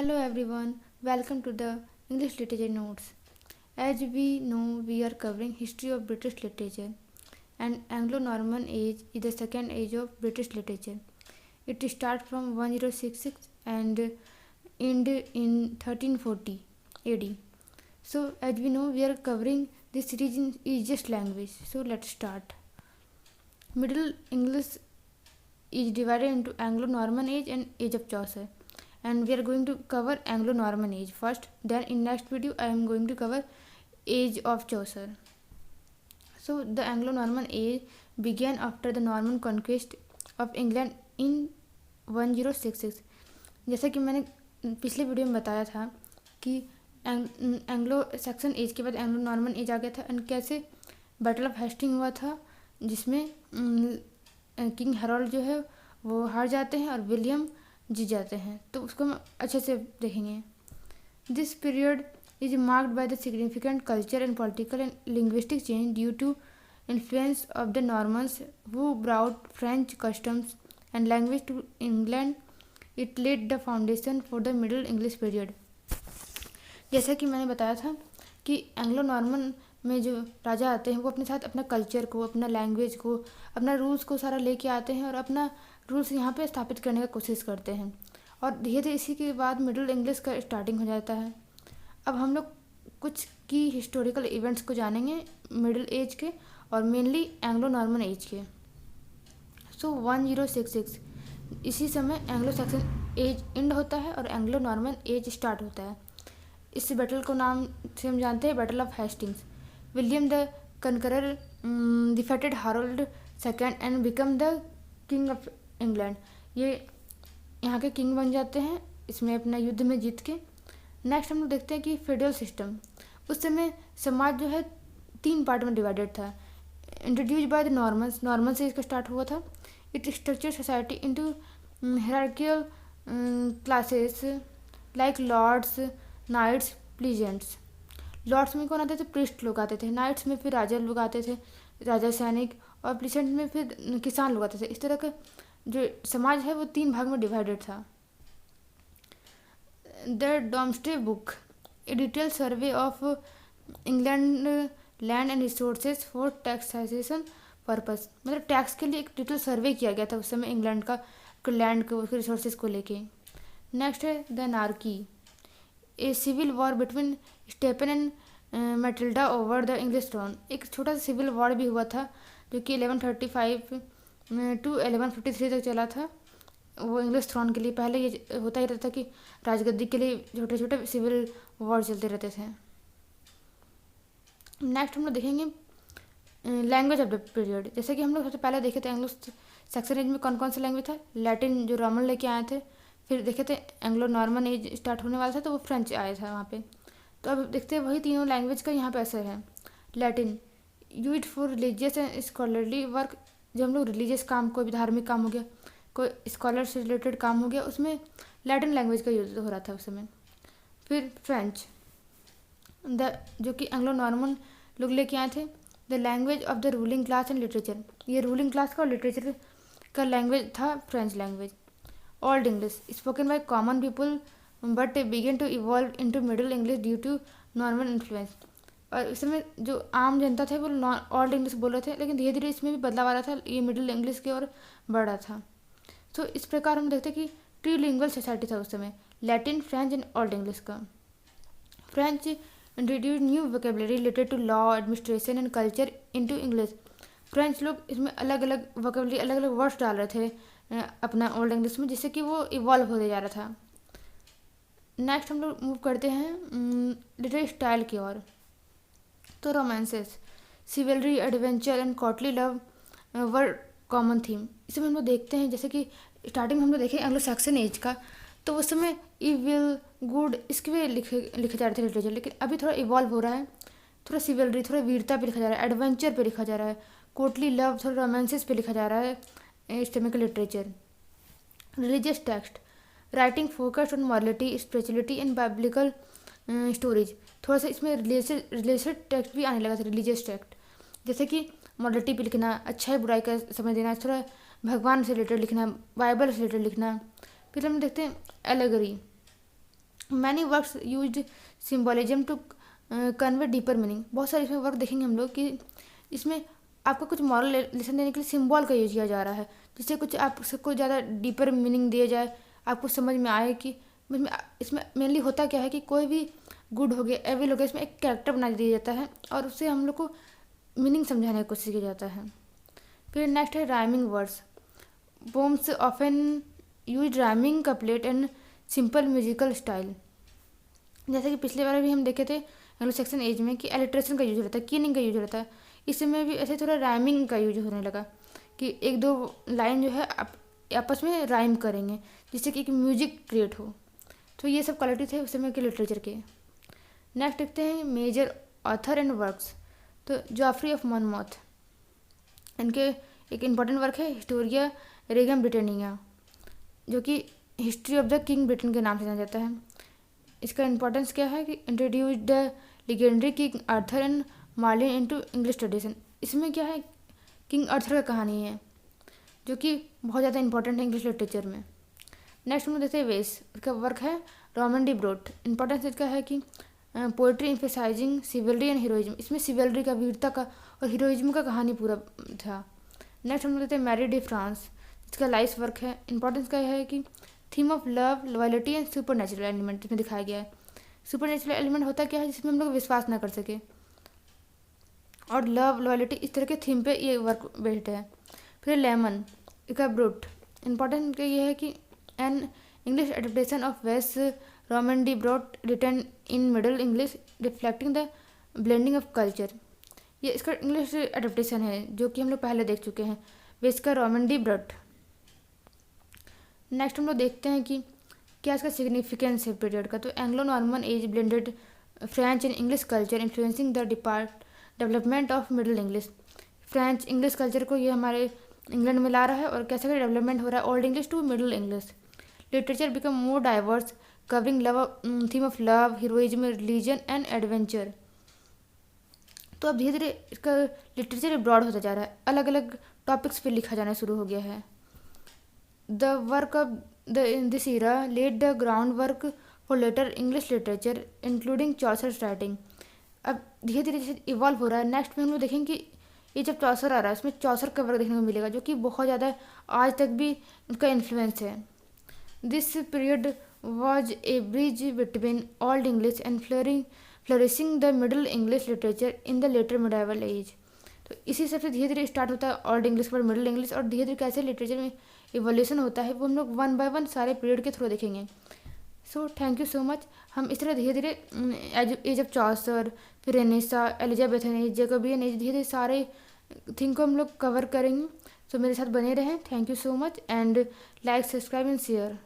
Hello everyone, welcome to the English Literature Notes. As we know, we are covering history of British literature, and Anglo-Norman age is the second age of British literature. It starts from 1066 and ended in 1340 AD. So, as we know, we are covering this series in easiest language. So, let's start. Middle English is divided into Anglo-Norman age and age of Chaucer, and we are going to cover Anglo-Norman age first. Then in next video I am going to cover age of Chaucer. So the Anglo-Norman age began after the Norman conquest of England in 1066. जैसा कि मैंने पिछले video में बताया था कि Anglo Saxon as के बाद एंग्लो नॉर्मन एज आ गया था, एंड कैसे बैटल ऑफ हेस्टिंग हुआ था जिसमें किंग हेरोल्ड जो है वो हार जाते हैं और विलियम जीत जाते हैं। तो उसको हम अच्छे से देखेंगे। This period is marked by the significant culture and political and linguistic change due to influence of the Normans who brought French customs and language to England. It led the foundation for the Middle English period. जैसा कि मैंने बताया था कि Anglo Norman में जो राजा आते हैं वो अपने साथ अपना कल्चर को, अपना लैंग्वेज को, अपना रूल्स को सारा लेके आते हैं और अपना रूल्स यहाँ पे स्थापित करने का कोशिश करते हैं, और धीरे धीरे इसी के बाद मिडिल इंग्लिश का स्टार्टिंग हो जाता है। अब हम लोग कुछ की हिस्टोरिकल इवेंट्स को जानेंगे मिडिल एज के और मेनली एंग्लो नॉर्मन एज के। सो 1066 इसी समय एंग्लो सैक्सन एज एंड होता है और एंग्लो नॉर्मन एज स्टार्ट होता है। इस बैटल को नाम से हम जानते हैं battle of Hastings. William the conqueror defeated Harold second and become the king of England. ये यहाँ के किंग बन जाते हैं इसमें अपना युद्ध में जीत के। नेक्स्ट हम लोग देखते हैं कि फेडरल सिस्टम। उस समय समाज जो है 3 पार्ट में डिवाइडेड था। Introduce by the Normans, Norman से इसका स्टार्ट हुआ था। It structure society into hierarchical classes like lords, knights, peasants. Lords में कौन आते थे? प्रिस्ट लोग आते थे। नाइट्स में फिर राजा लोग आते थे, राजा सैनिक, और प्लीजेंट में फिर किसान लोग आते थे। इस तरह का जो समाज है वो 3 भाग में डिवाइडेड था। The Domesday book a detail survey of England land and resources for taxation purpose. मतलब टैक्स के लिए एक डिटेल सर्वे किया गया था उस समय इंग्लैंड का लैंड को, उसके रिसोर्सेज को लेके। नेक्स्ट है the Anarchy, a civil war between Stephen and Matilda over the English throne. एक छोटा सा सिविल वॉर भी हुआ था जो कि 1135 टू 1153 तक चला था। वो इंग्लिश थ्रोन के लिए पहले ये होता ही रहता कि राजगद्दी के लिए छोटे छोटे सिविल वॉर चलते रहते थे। नेक्स्ट हम लोग देखेंगे लैंग्वेज ऑफ द पीरियड। जैसे कि हम लोग सबसे पहले देखे थे एंग्लो सैक्सन एज में कौन कौन सा लैंग्वेज था। लैटिन जो रोमन लेके आए थे, फिर देखे थे एंग्लो नॉर्मन एज स्टार्ट होने वाला था तो वो फ्रेंच आया था वहाँ पे। तो अब देखते हैं वही तीनों लैंग्वेज का यहाँ पे असर है। Latin used for religious and scholarly work. जब हम लोग रिलीजियस काम, कोई भी धार्मिक काम हो गया, कोई स्कॉलर से रिलेटेड काम हो गया, उसमें लैटिन लैंग्वेज का यूज हो रहा था उस समय। फिर फ्रेंच जो कि एंग्लो नॉर्मन लोग लेके आए थे। The language of the ruling class and literature, ये रूलिंग क्लास का और लिटरेचर का लैंग्वेज था French language. Old English spoken by common people but began to evolve into Middle English due to Norman influence. और इस समय जो आम जनता थे वो ओल्ड इंग्लिश बोल रहे थे, लेकिन धीरे धीरे इसमें भी बदलाव आ रहा था, ये मिडिल इंग्लिश की ओर बढ़ रहा था। तो इस प्रकार हम देखते हैं कि ट्रीलिंगुअल सोसाइटी था उस समय, Latin, French and old English का। French introduce new vocabulary related to law, administration and culture into English. French लोग इसमें अलग अलग वोकेबलरी, अलग अलग वर्ड्स डाल रहे थे अपना ओल्ड इंग्लिश में, जिससे कि वो इवॉल्व होते जा रहा था। नेक्स्ट हम लोग मूव करते हैं लिटरेरी स्टाइल की ओर। तो romances, chivalry, adventure and courtly love were common theme. इसमें हम लोग देखते हैं जैसे कि स्टार्टिंग में हम लोग देखें एंग्लो सैक्सन एज का, तो उस समय इविल, गुड, इसके भी लिखे जा रहे थे लिटरेचर, लेकिन अभी थोड़ा इवॉल्व हो रहा है। थोड़ा सिविलरी, थोड़ा वीरता पे लिखा जा रहा है, एडवेंचर पे लिखा जा रहा है, कोटली लव, थोड़ा रोमांसेस पे लिखा जा रहा है इस टाइम का literature. Religious text, writing focused on morality, spirituality and biblical stories. थोड़ा सा इसमें रिलीजियस टेक्स्ट भी आने लगा था, रिलीजियस टेक्स्ट, जैसे कि मॉरलिटी पे लिखना, अच्छाई बुराई का समझ देना, थोड़ा भगवान से रिलेटेड लिखना, बाइबल से रिलेटेड लिखना। फिर हम देखते हैं allegory, many works use symbolism to convey deeper meaning. बहुत सारे इसमें वर्क देखेंगे हम लोग कि इसमें आपको कुछ मॉरल लेसन देने के लिए सिंबल का यूज किया जा रहा है, जिससे कुछ आपको ज़्यादा डीपर मीनिंग दिया जाए, आपको समझ में आए कि इसमें मेनली होता क्या है कि कोई भी गुड हो गया एविल हो गया, इसमें एक कैरेक्टर बना दिया जाता है और उससे हम लोग को मीनिंग समझाने की कोशिश किया जाता है। फिर नेक्स्ट है rhyming words. Poems often use rhyming couplet and simple musical style. जैसे कि पिछले बार भी हम देखे थे एंग्लो सेक्शन एज में कि एलिट्रेशन का यूज रहता है, कीनिंग का यूज रहता है। इस समय भी ऐसे थोड़ा राइमिंग का यूज होने लगा कि एक दो लाइन जो है आपस में राइम करेंगे, जिससे कि एक म्यूजिक क्रिएट हो। तो ये सब क्वालिटी थे उस समय के लिटरेचर के। नेक्स्ट देखते हैं मेजर ऑथर एंड वर्क्स। तो जॉफ्री ऑफ मॉनमॉथ, इनके एक इम्पॉर्टेंट वर्क है हिस्टोरिया रेगम ब्रिटेनिया, जो कि history of the king Britain के नाम से जाना जाता है। इसका इम्पोर्टेंस क्या है कि introduce the legendary King Arthur and Merlin into English tradition. इसमें क्या है, किंग आर्थर का कहानी है जो कि बहुत ज़्यादा इंपॉर्टेंट है इंग्लिश लिटरेचर में। नेक्स्ट हम देखते हैं वेस, इसका वर्क है रोमन डी ब्रोट। इंपॉर्टेंस इसका है कि पोइट्री एम्फेसाइजिंग सिविलरी एंड हीरोइज्म। इसमें सिविलरी का, वीरता का और हीरोइज्म का कहानी पूरा था। नेक्स्ट हम देखते हैं मैरी डी फ्रांस, इसका लाइफ वर्क है। इंपॉर्टेंस का है कि theme of love, loyalty and super natural element इसमें दिखाया गया है। सुपर नेचुरल एलिमेंट होता क्या है, जिसमें हम लोग विश्वास ना कर सके, और लव लॉयल्टी इस तरह के थीम पे ये वर्क बेस्ड है। फिर लेमन इसका ब्रूट, इंपॉर्टेंट ये है कि an English adaptation of Wace Roman de Brut written in Middle English reflecting the blending of culture. ये इसका इंग्लिश एडेप्टेशन है जो कि हम लोग पहले देख चुके हैं, वेस का रोमन डी ब्रोट। नेक्स्ट हम लोग देखते हैं कि क्या इसका सिग्निफिकेंस है पीरियड का। तो Anglo Norman age blended French and English culture influencing the development of Middle English. French English culture को ये हमारे इंग्लैंड में ला रहा है और कैसे डेवलपमेंट हो रहा है Old English to Middle English. Literature become more diverse covering love, theme of love, heroism, religion and adventure. तो अब धीरे धीरे इसका लिटरेचर ब्रॉड होता जा रहा है, अलग अलग टॉपिक्स पे लिखा जाना शुरू हो गया है। The work of this era laid the groundwork for later English literature, including Chaucer's writing. अब धीरे धीरे जैसे इवॉल्व हो रहा है। नेक्स्ट में हम लोग देखेंगे कि ये जब चौसर आ रहा है, इसमें चौसर का वर्क देखने को मिलेगा, जो कि बहुत ज़्यादा आज तक भी उनका इन्फ्लुएंस है। This period was a bridge between Old English and flourishing the Middle English literature in the later medieval age. तो इसी सबसे धीरे धीरे स्टार्ट होता है ओल्ड इंग्लिश पर मिडिल इंग्लिश, और धीरे धीरे कैसे लिटरेचर में इवोल्यूशन होता है वो हम लोग वन बाय वन सारे पीरियड के थ्रू देखेंगे। So thank you so much. हम इस तरह धीरे धीरे एज ऑफ चौसर, फिर Renaissance, Elizabethan age, Jacobian as, धीरे धीरे सारे थिंग को हम लोग कवर करेंगे। सो मेरे साथ बने रहें। Thank you so much and like, subscribe and share.